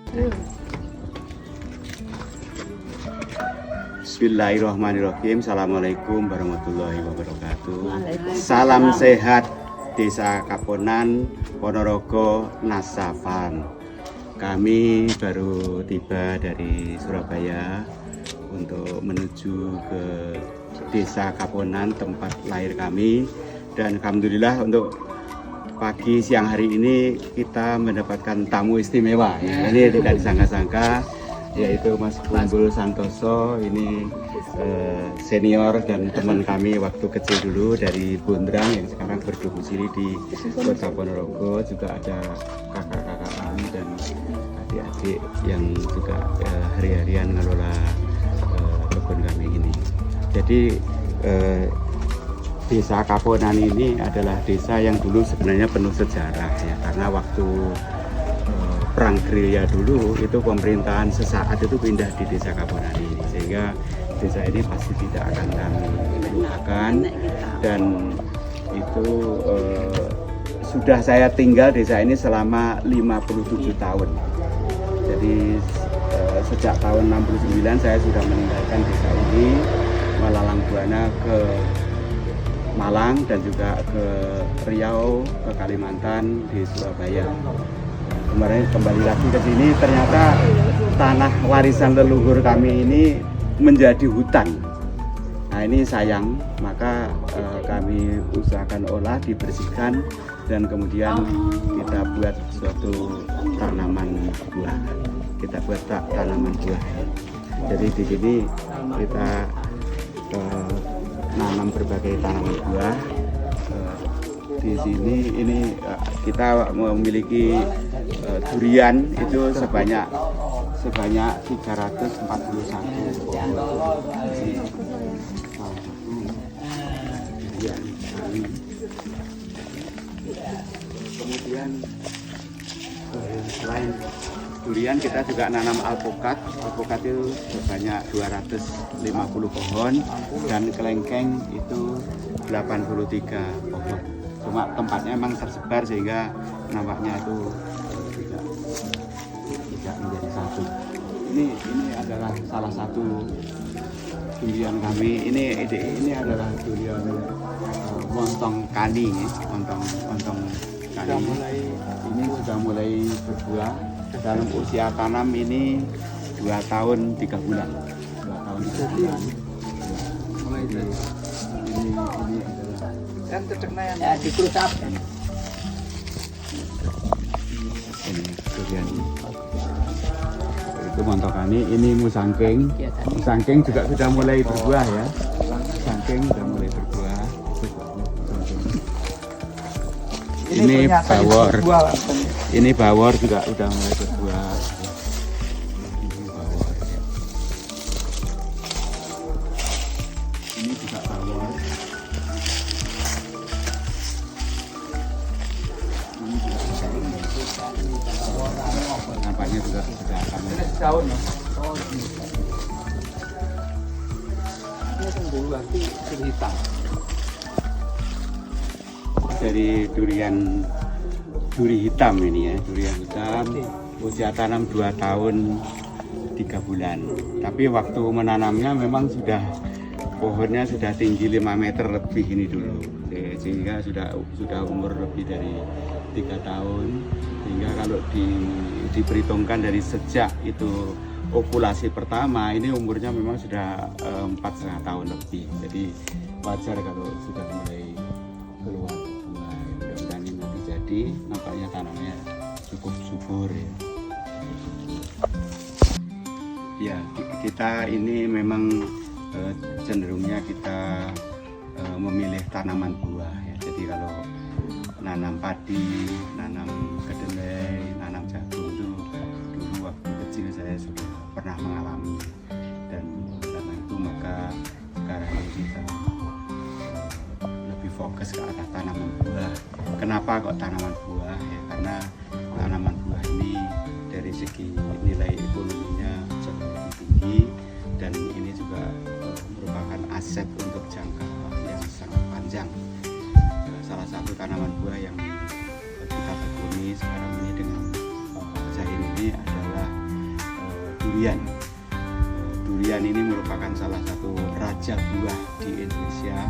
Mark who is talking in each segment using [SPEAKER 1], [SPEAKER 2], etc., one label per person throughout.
[SPEAKER 1] Bismillahirrahmanirrahim. Assalamualaikum warahmatullahi wabarakatuh. Salam sehat Desa Kaponan, Ponorogo, Nasapan. Kami baru tiba dari Surabaya untuk menuju ke Desa Kaponan, tempat lahir kami. Dan alhamdulillah untuk pagi siang hari ini kita mendapatkan tamu istimewa. Ini tidak disangka-sangka, yaitu Mas Kumbul Santoso. Ini senior dan teman kami waktu kecil dulu dari Bondrang yang sekarang berdomisili di Kota Ponorogo. Juga ada kakak-kakak kami dan adik-adik yang juga hari-harian mengelola kebun kami ini. Jadi Desa Kaponan ini adalah desa yang dulu sebenarnya penuh sejarah ya, karena waktu perang gerilya dulu itu pemerintahan sesaat itu pindah di Desa Kaponan ini, sehingga desa ini pasti tidak akan kami lupakan. Dan itu sudah saya tinggal desa ini selama 57 tahun. Jadi sejak tahun 69 saya sudah meninggalkan desa ini, melalang buana ke Malang dan juga ke Riau, ke Kalimantan, di Surabaya. Kemarin kembali lagi ke sini, ternyata tanah warisan leluhur kami ini menjadi hutan. Nah ini sayang, maka kami usahakan olah, dibersihkan, dan kemudian kita buat suatu tanaman buah. Kita buat tanaman buah. Jadi di sini kita nanam berbagai tanaman buah. Di sini ini kita memiliki durian itu sebanyak 341 pohon. Durian kami. Kemudian selain durian kita juga nanam alpukat. Alpukat itu sebanyak 250 pohon dan kelengkeng itu 83 pohon. Cuma tempatnya memang tersebar sehingga nampaknya itu tidak menjadi satu. Ini adalah salah satu durian kami. Ini adalah durian montong kani, montong kani. Ini sudah mulai berbuah. Dalam usia tanam ini 2 tahun 3 bulan. 2 tahun 3 bulan. Mulai dari ini adalah
[SPEAKER 2] kan terkena yang di perusahaan.
[SPEAKER 1] Ini durian. Itu montokani, ini musangking. Musangking juga sudah mulai berbuah ya. Musangking sudah mulai berbuah. Ini bawor. Ini bawor juga udah mulai berbuah. Ini bawor. Ini juga bawor. Ini juga nampaknya juga sudah akan
[SPEAKER 2] Daun. Oh, ini. Ini kan dulu nanti hitam.
[SPEAKER 1] dari duri hitam ini ya, durian hitam, usia tanam 2 tahun 3 bulan. Tapi waktu menanamnya memang pohonnya sudah tinggi 5 meter lebih ini dulu, sehingga sudah umur lebih dari 3 tahun. Sehingga kalau diperhitungkan dari sejak itu populasi pertama, ini umurnya memang sudah 4,5 tahun lebih. Jadi wajar kalau sudah mulai keluar buah. Mudah-mudahan ini nanti jadi, nampaknya tanamnya cukup subur ya. Ya, kita ini memang cenderungnya kita memilih tanaman buah ya. Jadi kalau nanam padi, nanam kedelai, nanam jagung itu dulu waktu kecil saya sudah pernah mengalami, dan karena itu maka sekarang ini kita lebih fokus ke arah tanaman buah. Kenapa kok tanaman buah ya? Karena tanaman buah ini dari segi nilai ekonominya jauh lebih tinggi, dan ini juga merupakan aset untuk jangka yang sangat panjang. Salah satu tanaman buah yang kita tekuni sekarang ini dengan Zain ini adalah durian. Durian ini merupakan salah satu raja buah di Indonesia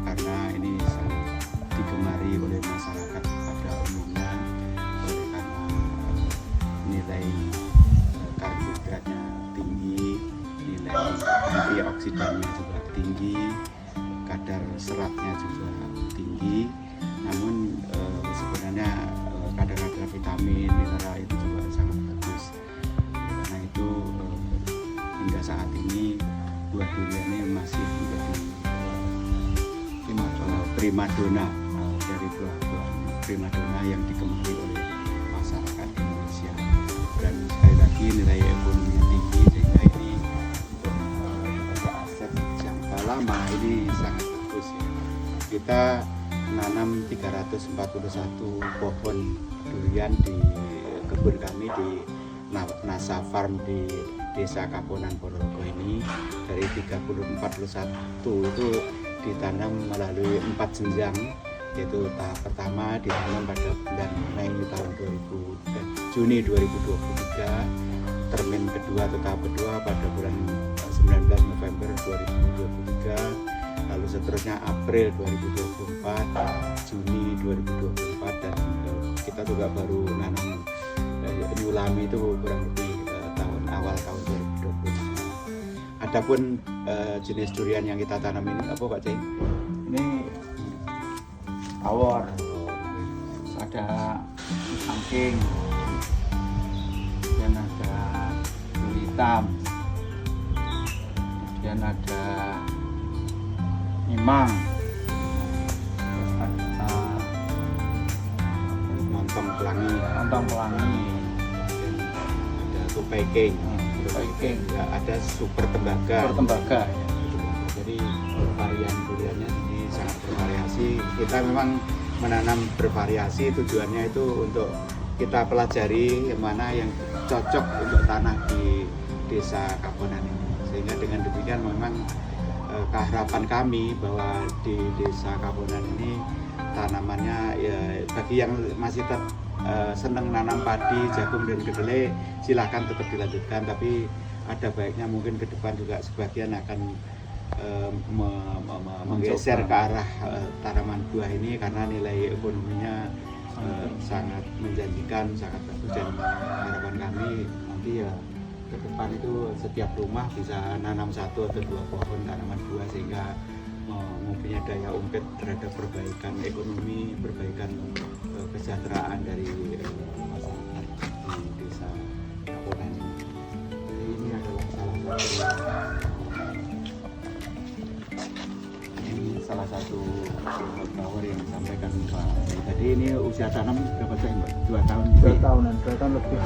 [SPEAKER 1] karena ini sangat digemari oleh masyarakat pada umumnya karena nilai karbohidratnya tinggi, nilai antioksidannya juga tinggi, kadar seratnya juga tinggi. Namun sebenarnya kadar-kadar vitamin, mineral itu juga sangat bagus. Karena itu hingga saat ini buah durian ini masih menjadi primadona dari buah-buah primadona yang digemari oleh masyarakat Indonesia. Dan sekali lagi nilai ekonominya tinggi sehingga ini untuk aset jangka lama ini sangat bagus ya. Kita menanam 341 pohon durian di kebun kami di Nasa Farm di Desa Kaponan Ponorogo ini. Dari 41 itu ditanam melalui 4 jenjang, yaitu tahap pertama ditanam pada bulan Mei tahun Juni 2023, termin kedua atau tahap kedua pada bulan 19 November 2023, lalu seterusnya April 2024, Juni 2024, dan kita juga baru nanam nyulami itu kurang lebih awal tahun 2020. Adapun jenis durian yang kita tanam ini apa Pak Ceng?
[SPEAKER 2] Ini tawar, ada angking, dan ada bulu hitam, kemudian ada imang, ada
[SPEAKER 1] Montong pelangi, ada tupai ya, ada super tembaga.
[SPEAKER 2] ya.
[SPEAKER 1] Jadi varian duriannya ini sangat bervariasi. Kita memang menanam bervariasi, tujuannya itu untuk kita pelajari yang mana yang cocok untuk tanah di Desa Kaponan ini. Sehingga dengan demikian memang keharapan kami bahwa di Desa Kaponan ini tanamannya ya bagi yang masih senang nanam padi, jagung dan kedelai silahkan tetap dilanjutkan, tapi ada baiknya mungkin ke depan juga sebagian akan menggeser ke arah tanaman buah ini karena nilai ekonominya sangat menjanjikan, sangat bagus. Dan harapan kami nanti ya ke depan itu setiap rumah bisa nanam 1 atau 2 pohon tanaman buah sehingga mempunyai daya ungkit terhadap perbaikan ekonomi, perbaikan kesejahteraan dari masyarakat di Desa Kaponan. Jadi ini adalah salah satu power yang disampaikan Pak. Tadi ini usia tanam berapa tahun Pak? 2 tahun.
[SPEAKER 2] 2 tahunan, 2 tahun lebih.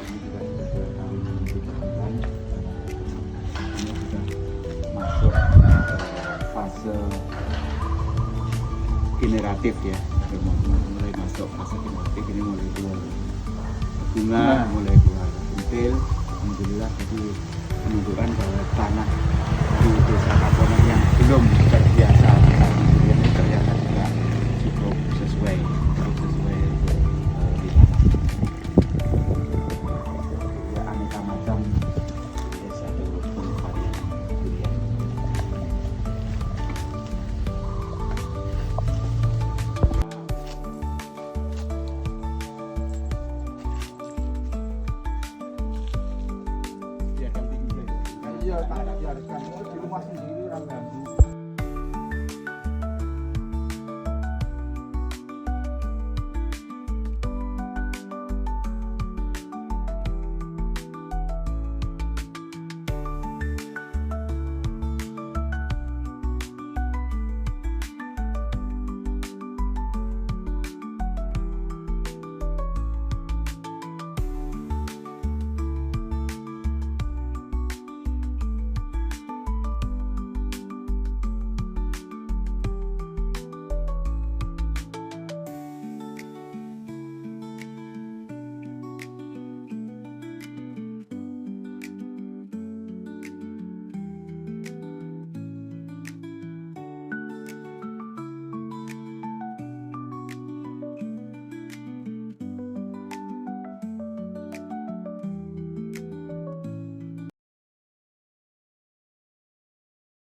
[SPEAKER 1] Ini juga sudah 2 tahun 3 bulan. Ini sudah masuk fase generatif ya, mulai masuk fase generatif. Ini mulai keluar bunga, mulai keluar buntil. Alhamdulillah, jadi menunjukkan bahwa tanah di Desa Kaponan yang belum terbiasa dengan durian ini ternyata juga cukup sesuai untuk ditanam. Ya, aneka macam desa itu varian durian.
[SPEAKER 2] Iya, tak biarkan di rumah sendiri orang ganggu.